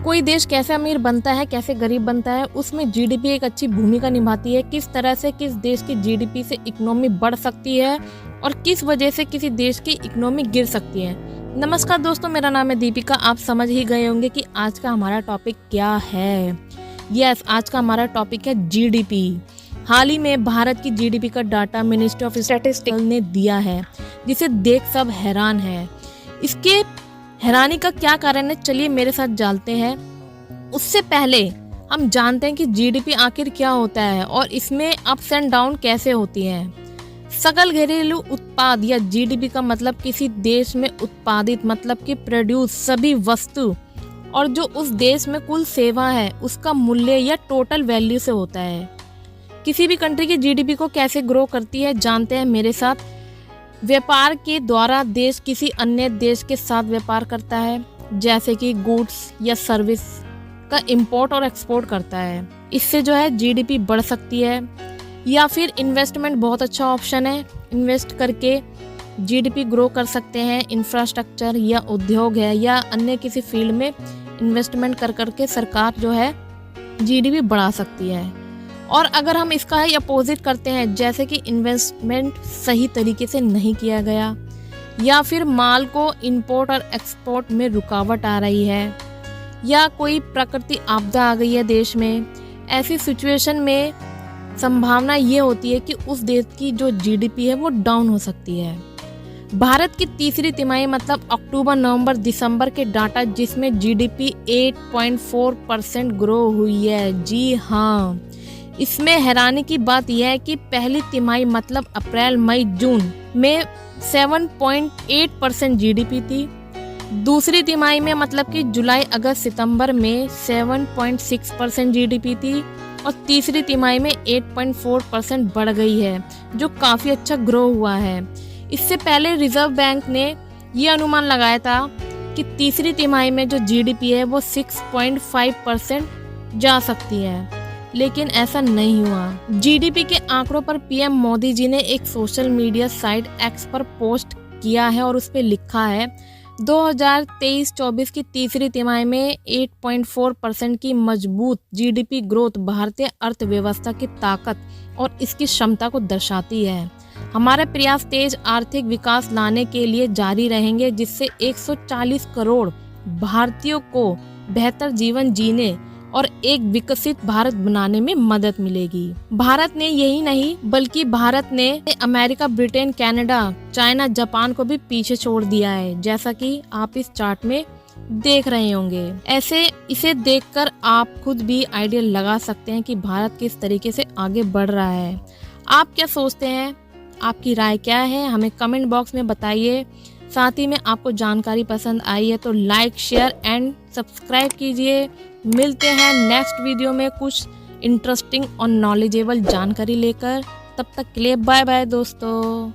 कोई देश कैसे अमीर बनता है, कैसे गरीब बनता है, उसमें जीडीपी एक अच्छी भूमिका निभाती है। किस तरह से किस देश की जीडीपी से इकोनॉमी बढ़ सकती है और किस वजह से किसी देश की इकोनॉमी गिर सकती है। नमस्कार दोस्तों, मेरा नाम है दीपिका। आप समझ ही गए होंगे कि आज का हमारा टॉपिक क्या है। यस, आज का हमारा टॉपिक है जीडीपी। हाल ही में भारत की जीडीपी का डाटा मिनिस्ट्री ऑफ स्टैटिस्टिक्स ने दिया है, जिसे देख सब हैरान है। इसके हैरानी का क्या कारण है, चलिए मेरे साथ जानते हैं। उससे पहले हम जानते हैं कि जीडीपी आखिर क्या होता है और इसमें अप्स एंड डाउन कैसे होती हैं। सकल घरेलू उत्पाद या जीडीपी का मतलब किसी देश में उत्पादित, मतलब कि प्रोड्यूस, सभी वस्तु और जो उस देश में कुल सेवा है उसका मूल्य या टोटल वैल्यू से होता है। किसी भी कंट्री की जीडीपी को कैसे ग्रो करती है जानते हैं मेरे साथ। व्यापार के द्वारा देश किसी अन्य देश के साथ व्यापार करता है, जैसे कि गुड्स या सर्विस का इंपोर्ट और एक्सपोर्ट करता है। इससे जो है जीडीपी बढ़ सकती है। या फिर इन्वेस्टमेंट बहुत अच्छा ऑप्शन है, इन्वेस्ट करके जीडीपी ग्रो कर सकते हैं। इंफ्रास्ट्रक्चर या उद्योग है या अन्य किसी फील्ड में इन्वेस्टमेंट कर करके सरकार जो है जीडीपी बढ़ा सकती है। और अगर हम इसका ही अपोजिट करते हैं, जैसे कि इन्वेस्टमेंट सही तरीके से नहीं किया गया या फिर माल को इंपोर्ट और एक्सपोर्ट में रुकावट आ रही है या कोई प्राकृतिक आपदा आ गई है देश में, ऐसी सिचुएशन में संभावना ये होती है कि उस देश की जो जीडीपी है वो डाउन हो सकती है। भारत की तीसरी तिमाही मतलब अक्टूबर, नवंबर, दिसंबर के डाटा, जिसमें जीडीपी 8.4% ग्रो हुई है। जी हाँ, इसमें हैरानी की बात यह है कि पहली तिमाही मतलब अप्रैल, मई, जून में 7.8% जीडीपी थी। दूसरी तिमाही में मतलब कि जुलाई, अगस्त, सितंबर में 7.6% जीडीपी थी और तीसरी तिमाही में 8.4% बढ़ गई है, जो काफ़ी अच्छा ग्रो हुआ है। इससे पहले रिजर्व बैंक ने ये अनुमान लगाया था कि तीसरी तिमाही में जो जीडीपी है वो 6.5% जा सकती है, लेकिन ऐसा नहीं हुआ। जीडीपी के आंकड़ों पर पीएम मोदी जी ने एक सोशल मीडिया साइट एक्स पर पोस्ट किया है और उस पर लिखा है 2023-24 की तीसरी तिमाही में 8.4% की मजबूत जीडीपी ग्रोथ भारतीय अर्थव्यवस्था की ताकत और इसकी क्षमता को दर्शाती है। हमारे प्रयास तेज आर्थिक विकास लाने के लिए जारी रहेंगे, जिससे 140 करोड़ भारतीयों को बेहतर जीवन जीने और एक विकसित भारत बनाने में मदद मिलेगी। भारत ने यही नहीं बल्कि भारत ने America, Britain, Canada, China, Japan को भी पीछे छोड़ दिया है, जैसा कि आप इस चार्ट में देख रहे होंगे। ऐसे इसे देखकर आप खुद भी आइडिया लगा सकते हैं कि भारत किस तरीके से आगे बढ़ रहा है। आप क्या सोचते हैं, आपकी राय क्या है, हमें कमेंट बॉक्स में बताइए। साथ ही में आपको जानकारी पसंद आई है तो लाइक, शेयर एंड सब्सक्राइब कीजिए। मिलते हैं नेक्स्ट वीडियो में कुछ इंटरेस्टिंग और नॉलेजेबल जानकारी लेकर। तब तक के लिए बाय बाय दोस्तों।